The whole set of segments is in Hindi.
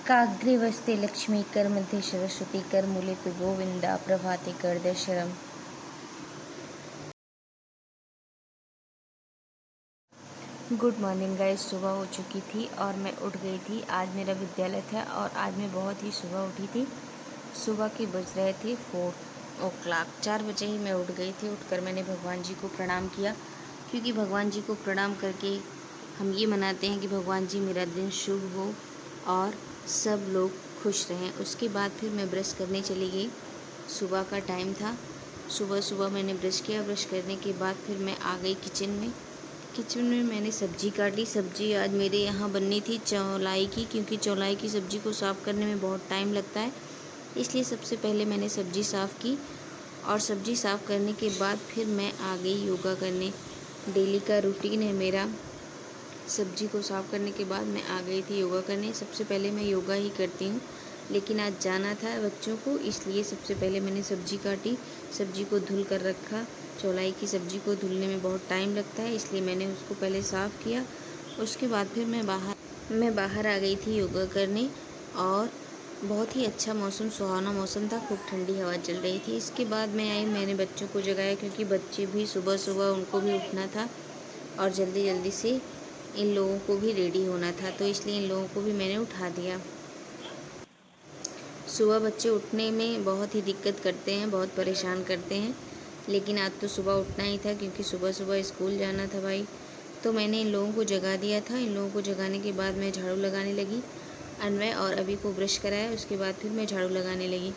काग्रे वस्ते लक्ष्मी कर मध्ये सरस्वती कर मूले पे गोविंदा प्रभाते कर दशरम। Good morning guys. सुबह हो चुकी थी और मैं उठ गई थी। आज मेरा विद्यालय था और आज मैं बहुत ही सुबह उठी थी। सुबह के बज रहे थे 4 o'clock। 4 बजे ही मैं उठ गई थी। उठकर मैंने भगवान जी को प्रणाम किया, क्योंकि भगवान जी को प्रणाम करके हम ये मनाते हैं कि भगवान जी मेरा दिन शुभ हो और सब लोग खुश रहें। उसके बाद फिर मैं ब्रश करने चली गई। सुबह का टाइम था। सुबह सुबह मैंने ब्रश किया। ब्रश करने के बाद फिर मैं आ गई किचन में। किचन में मैंने सब्ज़ी काटी। सब्ज़ी आज मेरे यहाँ बननी थी चौलाई की, क्योंकि चौलाई की सब्ज़ी को साफ़ करने में बहुत टाइम लगता है। इसलिए सबसे पहले मैंने सब्ज़ी साफ़ की और सब्ज़ी साफ़ करने के बाद फिर मैं आ गई योगा करने। डेली का रूटीन है मेरा। सब्ज़ी को साफ़ करने के बाद मैं आ गई थी योगा करने। सबसे पहले मैं योगा ही करती हूँ, लेकिन आज जाना था बच्चों को, इसलिए सबसे पहले मैंने सब्ज़ी काटी। सब्ज़ी को धुल कर रखा। चौलाई की सब्ज़ी को धुलने में बहुत टाइम लगता है, इसलिए मैंने उसको पहले साफ़ किया। उसके बाद फिर मैं बाहर आ गई थी योगा करने। और बहुत ही अच्छा मौसम, सुहाना मौसम था। खूब ठंडी हवा चल रही थी। इसके बाद मैं आई, मैंने बच्चों को जगाया, क्योंकि बच्चे भी सुबह सुबह उनको भी उठना था और जल्दी जल्दी से इन लोगों को भी रेडी होना था, तो इसलिए इन लोगों को भी मैंने उठा दिया। सुबह बच्चे उठने में बहुत ही दिक्कत करते हैं, बहुत परेशान करते हैं, लेकिन आज तो सुबह उठना ही था, क्योंकि सुबह सुबह स्कूल जाना था भाई। तो मैंने इन लोगों को जगा दिया था। इन लोगों को जगाने के बाद मैं झाड़ू लगाने लगी। अन्वय और अभी को ब्रश कराया। उसके बाद फिर मैं झाड़ू लगाने लगी।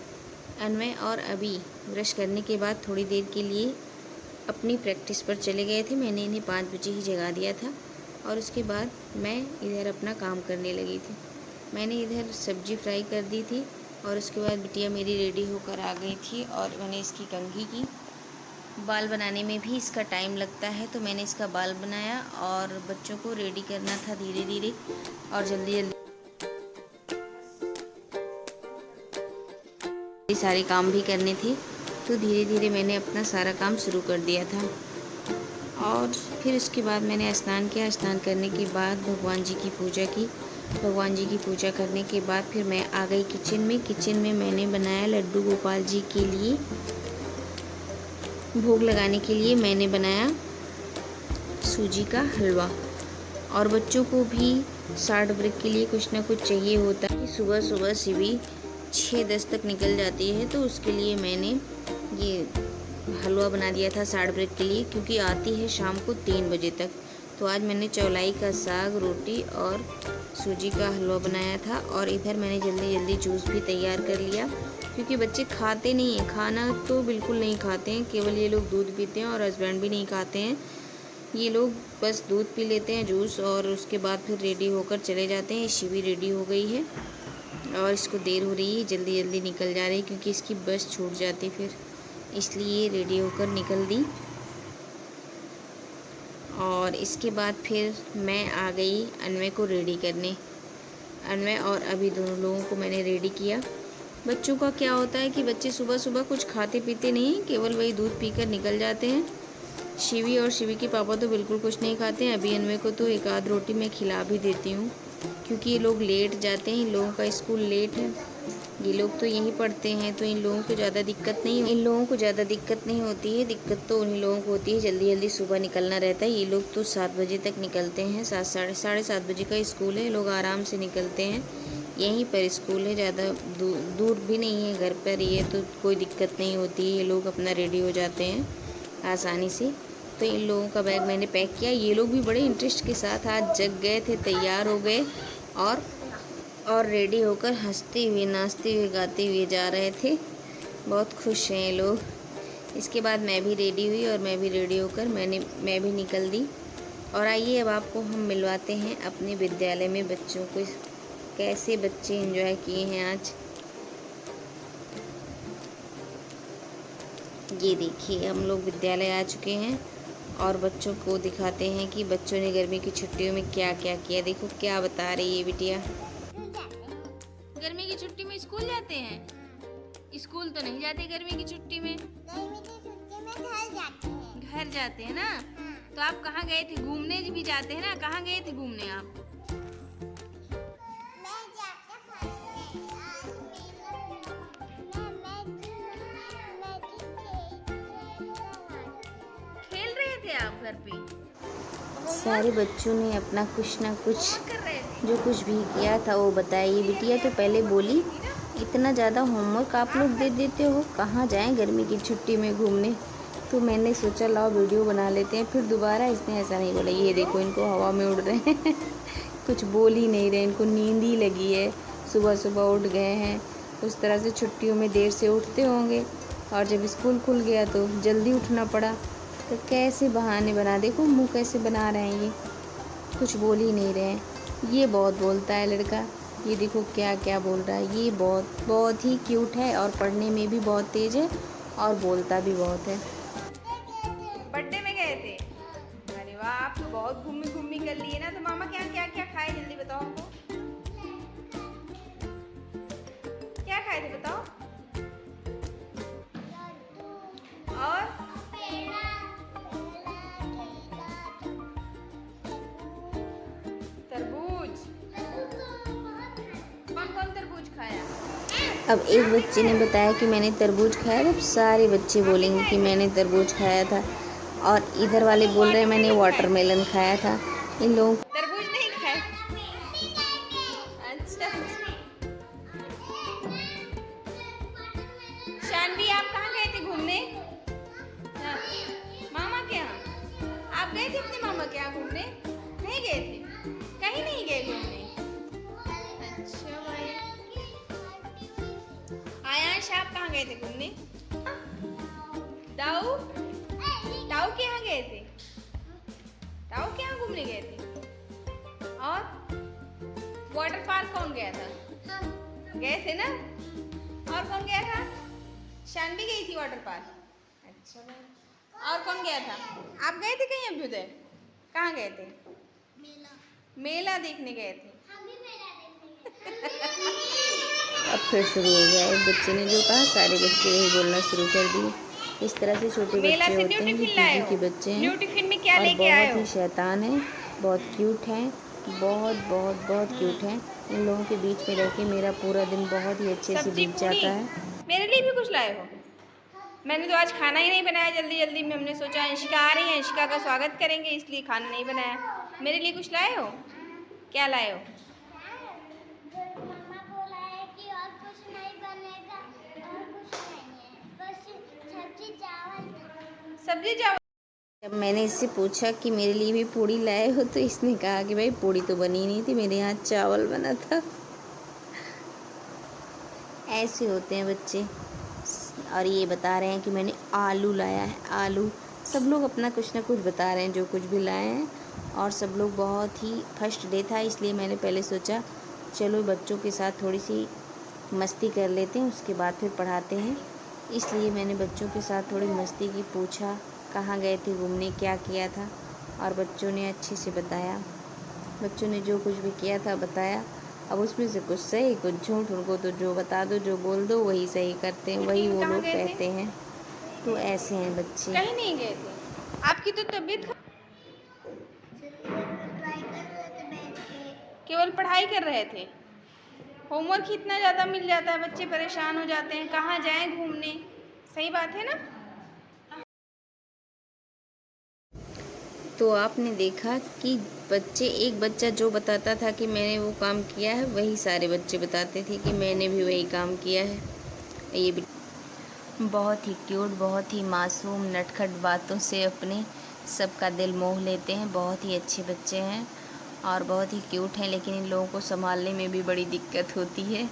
अन्वय और अभी ब्रश करने के बाद थोड़ी देर के लिए अपनी प्रैक्टिस पर चले गए थे। मैंने इन्हें 5 बजे ही जगा दिया था और उसके बाद मैं इधर अपना काम करने लगी थी। मैंने इधर सब्जी फ्राई कर दी थी और उसके बाद बिटिया मेरी रेडी होकर आ गई थी और मैंने इसकी कंघी की। बाल बनाने में भी इसका टाइम लगता है, तो मैंने इसका बाल बनाया और बच्चों को रेडी करना था धीरे धीरे और जल्दी जल्दी सारे काम भी करने थे, तो धीरे धीरे मैंने अपना सारा काम शुरू कर दिया था। और फिर उसके बाद मैंने स्नान किया। स्नान करने के बाद भगवान जी की पूजा की। भगवान जी की पूजा करने के बाद फिर मैं आ गई किचन में। किचन में मैंने बनाया लड्डू गोपाल जी के लिए भोग लगाने के लिए मैंने बनाया सूजी का हलवा। और बच्चों को भी शॉर्ट ब्रेक के लिए कुछ ना कुछ चाहिए होता है। सुबह सुबह शिवी 6-10 तक निकल जाती है, तो उसके लिए मैंने ये हलवा बना दिया था शॉर्ट ब्रेक के लिए, क्योंकि आती है शाम को 3 बजे तक। तो आज मैंने चौलाई का साग, रोटी और सूजी का हलवा बनाया था। और इधर मैंने जल्दी जल्दी जूस भी तैयार कर लिया, क्योंकि बच्चे खाते नहीं हैं। खाना तो बिल्कुल नहीं खाते हैं, केवल ये लोग दूध पीते हैं और हस्बैंड भी नहीं खाते हैं। ये लोग बस दूध पी लेते हैं, जूस, और उसके बाद फिर रेडी होकर चले जाते हैं। शिवी रेडी हो गई है और इसको देर हो रही है, जल्दी जल्दी निकल जा रही है, क्योंकि इसकी बस छूट जाती फिर, इसलिए रेडी होकर निकल दी। और इसके बाद फिर मैं आ गई अन्वय को रेडी करने। अन्वय और अभी दोनों लोगों को मैंने रेडी किया। बच्चों का क्या होता है कि बच्चे सुबह सुबह कुछ खाते पीते नहीं हैं, केवल वही दूध पीकर निकल जाते हैं। शिवी और शिवी के पापा तो बिल्कुल कुछ नहीं खाते हैं। अभी अन्वय को तो एक आध रोटी मैं खिला भी देती हूँ, क्योंकि ये लोग लेट जाते हैं। इन लोगों का स्कूल लेट है। ये लोग तो यहीं पढ़ते हैं, तो इन लोगों को ज़्यादा दिक्कत नहीं होती है। दिक्कत तो उन्हीं लोगों को होती है, जल्दी जल्दी सुबह निकलना रहता है। ये लोग तो 7 बजे तक निकलते हैं। 7 साढ़े 7 बजे का स्कूल है। लोग आराम से निकलते हैं। यहीं पर स्कूल है, ज़्यादा दूर भी नहीं है, घर पर ही है, तो कोई दिक्कत नहीं होती है। ये लोग अपना रेडी हो जाते हैं आसानी से। तो इन लोगों का बैग मैंने पैक किया। ये लोग भी बड़े इंटरेस्ट के साथ आज जग गए थे, तैयार हो गए और रेडी होकर हंसते हुए, नाचते हुए, गाते हुए जा रहे थे। बहुत खुश हैं ये लोग। इसके बाद मैं भी रेडी हुई और मैं भी रेडी होकर मैं भी निकल दी। और आइए अब आपको हम मिलवाते हैं अपने विद्यालय में बच्चों को, कैसे बच्चे एंजॉय किए हैं आज। ये देखिए, हम लोग विद्यालय आ चुके हैं और बच्चों को दिखाते हैं कि बच्चों ने गर्मी की छुट्टियों में क्या क्या किया। देखो क्या बता रही है बिटिया। गर्मी की छुट्टी में स्कूल जाते हैं? स्कूल तो नहीं जाते गर्मी की छुट्टी में। गर्मी की छुट्टी में घर जाते हैं। घर जाते हैं ना। तो आप कहाँ गए थे? घूमने भी जाते हैं ना। कहाँ गए थे घूमने आप? मैं जाके थे आप घर पे? सारे बच्चों ने अपना कुछ ना कुछ होमवर्क कर रहे थे? जो कुछ भी किया था वो बताया। ये बिटिया तो पहले बोली, इतना ज़्यादा होमवर्क आप लोग दे देते हो, कहाँ जाएं गर्मी की छुट्टी में घूमने। तो मैंने सोचा लाओ वीडियो बना लेते हैं। फिर दोबारा इसने ऐसा नहीं बोला। ये देखो इनको हवा में उड़ रहे हैं कुछ बोल ही नहीं रहे, इनको नींद ही लगी है। सुबह सुबह उठ गए हैं। उस तरह से छुट्टियों में देर से उठते होंगे और जब स्कूल खुल गया तो जल्दी उठना पड़ा। तो कैसे बहाने बना, देखो मुंह कैसे बना रहे हैं ये, कुछ बोल ही नहीं रहे हैं। ये बहुत बोलता है लड़का, ये देखो क्या क्या बोल रहा है। ये बहुत बहुत ही क्यूट है और पढ़ने में भी बहुत तेज़ है और बोलता भी बहुत है। बर्थडे में गए थे? अरे वाह, आप तो बहुत घूमी घूमी कर लिए ना। तो मामा क्या क्या क्या खाए, जल्दी बताओ हमको। क्या खाए थे बताओ। और तरबूज? कौन कौन तरबूज खाया? अब एक बच्चे ने बताया कि मैंने तरबूज खाया, अब सारे बच्चे बोलेंगे कि मैंने तरबूज खाया था। और इधर वाले बोल रहे हैं मैंने वाटरमेलन खाया था। इन लोगों तरबूज नहीं खाए? अच्छा। शानवी, आप कहाँ गए थे घूमने? हाँ, मामा के यहाँ? आप गए थे अपने मामा के यहाँ घूमने? नहीं गए थे? कहीं नहीं गए घूमने? अच्छा भाई। आयांश, आप कहाँ गए थे घूमने? दाऊ? दाऊ के यहाँ गए थे? दाऊ के यहाँ घूमने गए थे? और वाटर पार्क कौन गया था? गए थे ना? और कौन गया था? शानवी गई थी वाटर पार्क। अच्छा भाई। और कौन गया था? आप गए थे कहीं अभ्युदय? कहाँ गए थे? मेला देखने गए थे। अब फिर शुरू हो गया। एक बच्चे ने जो कहा सारे बच्चे वही बोलना शुरू कर दिए। इस तरह से छोटे मेला बच्चे से होते न्यू हैं, ये टिफिन लाए पीजी हो? के बच्चे न्यू हैं टिफिन में क्या और लेके आए बहुत हो? ही शैतान हैं, बहुत क्यूट हैं, बहुत बहुत बहुत क्यूट हैं। इन लोगों के बीच में रह के मेरा पूरा दिन बहुत ही अच्छे से सब्जी बीत पूड़ी? जाता है। मेरे लिए भी कुछ लाए हो? मैंने तो आज खाना ही नहीं बनाया, जल्दी जल्दी में हमने सोचा अंशिका आ रही है, अंशिका का स्वागत करेंगे, इसलिए खाना नहीं बनाया। मेरे लिए कुछ लाए हो? क्या लाए हो? मम्मा बोला है कि और कुछ नहीं बनेगा, और कुछ नहीं है, बस सब्जी चावल था। सब्जी चावल? जब मैंने इससे पूछा कि मेरे लिए भी पूड़ी लाए हो तो इसने कहा कि भाई पूड़ी तो बनी नहीं थी, मेरे यहाँ चावल बना था। ऐसे होते हैं बच्चे। और ये बता रहे हैं कि मैंने आलू लाया है, आलू। सब लोग अपना कुछ ना कुछ बता रहे हैं जो कुछ भी लाए हैं। और सब लोग बहुत ही फर्स्ट डे था इसलिए मैंने पहले सोचा चलो बच्चों के साथ थोड़ी सी मस्ती कर लेते हैं, उसके बाद फिर पढ़ाते हैं। इसलिए मैंने बच्चों के साथ थोड़ी मस्ती की, पूछा कहाँ गए थे घूमने, क्या किया था, और बच्चों ने अच्छे से बताया। बच्चों ने जो कुछ भी किया था बताया। अब उसमें से कुछ सही कुछ झूठ, उनको तो जो बता दो जो बोल दो वही सही करते हैं, वही वो कहाँ लोग गए थे? कहते हैं। तो ऐसे हैं बच्चे। कहीं नहीं गए थे? आपकी तो तबीयत केवल पढ़ाई कर रहे थे? होमवर्क ही इतना ज़्यादा मिल जाता है, बच्चे परेशान हो जाते हैं, कहाँ जाएं घूमने। सही बात है ना? तो आपने देखा कि बच्चे, एक बच्चा जो बताता था कि मैंने वो काम किया है, वही सारे बच्चे बताते थे कि मैंने भी वही काम किया है। ये भी बहुत ही क्यूट, बहुत ही मासूम नटखट बातों से अपने सबका दिल मोह लेते हैं। बहुत ही अच्छे बच्चे हैं और बहुत ही क्यूट हैं, लेकिन इन लोगों को संभालने में भी बड़ी दिक्कत होती है।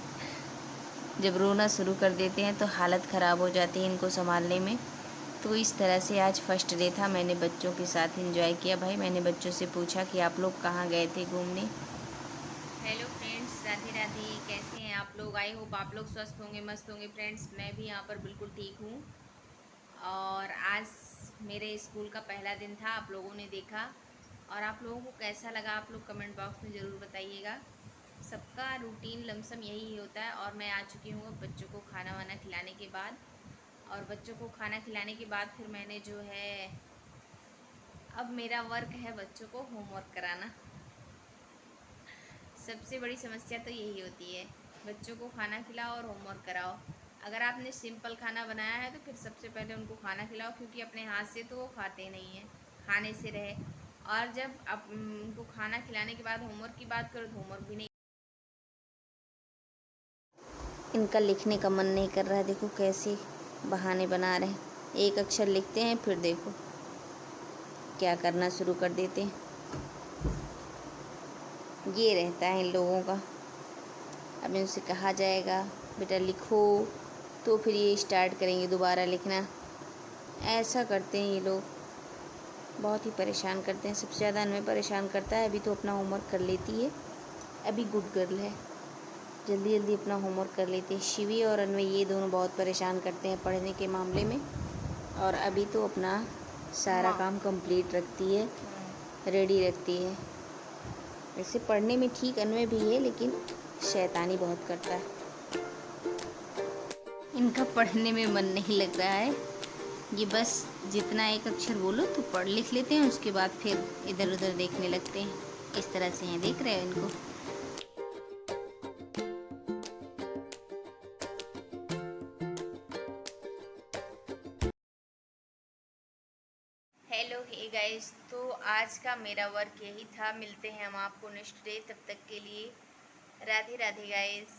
जब रोना शुरू कर देते हैं तो हालत ख़राब हो जाती है इनको संभालने में। तो इस तरह से आज फर्स्ट डे था, मैंने बच्चों के साथ एंजॉय किया। भाई मैंने बच्चों से पूछा कि आप लोग कहाँ गए थे घूमने। Hello friends, Radhe Radhe. कैसे हैं आप लोग? आई होप आप लोग स्वस्थ होंगे, मस्त होंगे। फ्रेंड्स, मैं भी यहाँ पर बिल्कुल ठीक हूँ। और आज मेरे स्कूल का पहला दिन था, आप लोगों ने देखा। और आप लोगों को कैसा लगा आप लोग कमेंट बॉक्स में ज़रूर बताइएगा। सबका रूटीन लमसम यही होता है। और मैं आ चुकी हूँ अब बच्चों को खाना वाना खिलाने के बाद। और बच्चों को खाना खिलाने के बाद फिर मैंने जो है, अब मेरा वर्क है बच्चों को होमवर्क कराना। सबसे बड़ी समस्या तो यही होती है, बच्चों को खाना खिलाओ और होमवर्क कराओ। अगर आपने सिंपल खाना बनाया है तो फिर सबसे पहले उनको खाना खिलाओ, क्योंकि अपने हाथ से तो वो खाते नहीं हैं। खाने से रहे। और जब अब उनको खाना खिलाने के बाद होमवर्क की बात करो तो होमवर्क भी नहीं। इनका लिखने का मन नहीं कर रहा है, देखो कैसे बहाने बना रहे हैं। एक अक्षर लिखते हैं फिर देखो क्या करना शुरू कर देते हैं। ये रहता है इन लोगों का। अब इनसे कहा जाएगा बेटा लिखो तो फिर ये स्टार्ट करेंगे दोबारा लिखना। ऐसा करते हैं ये लोग, बहुत ही परेशान करते हैं। सबसे ज़्यादा इनमें परेशान करता है, अभी तो अपना होमवर्क कर लेती है, अभी गुड गर्ल है, जल्दी जल्दी अपना होमवर्क कर लेती है। शिवी और अन्वय ये दोनों बहुत परेशान करते हैं पढ़ने के मामले में, और अभी तो अपना सारा काम कंप्लीट रखती है, रेडी रखती है। वैसे पढ़ने में ठीक अन्वय भी है, लेकिन शैतानी बहुत करता है। इनका पढ़ने में मन नहीं लग रहा है, ये बस जितना एक अक्षर बोलो तो पढ़ लिख लेते हैं, उसके बाद फिर इधर उधर देखने लगते हैं। इस तरह से हैं, देख रहे हो इनको। हेलो हे गाइस, तो आज का मेरा वर्क यही था। मिलते हैं हम आपको नेक्स्ट डे, तब तक के लिए राधे राधे गाइस।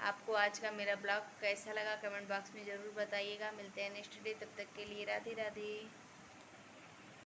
आपको आज का मेरा ब्लॉग कैसा लगा कमेंट बॉक्स में ज़रूर बताइएगा। मिलते हैं नेक्स्ट डे, तब तक के लिए राधे राधे।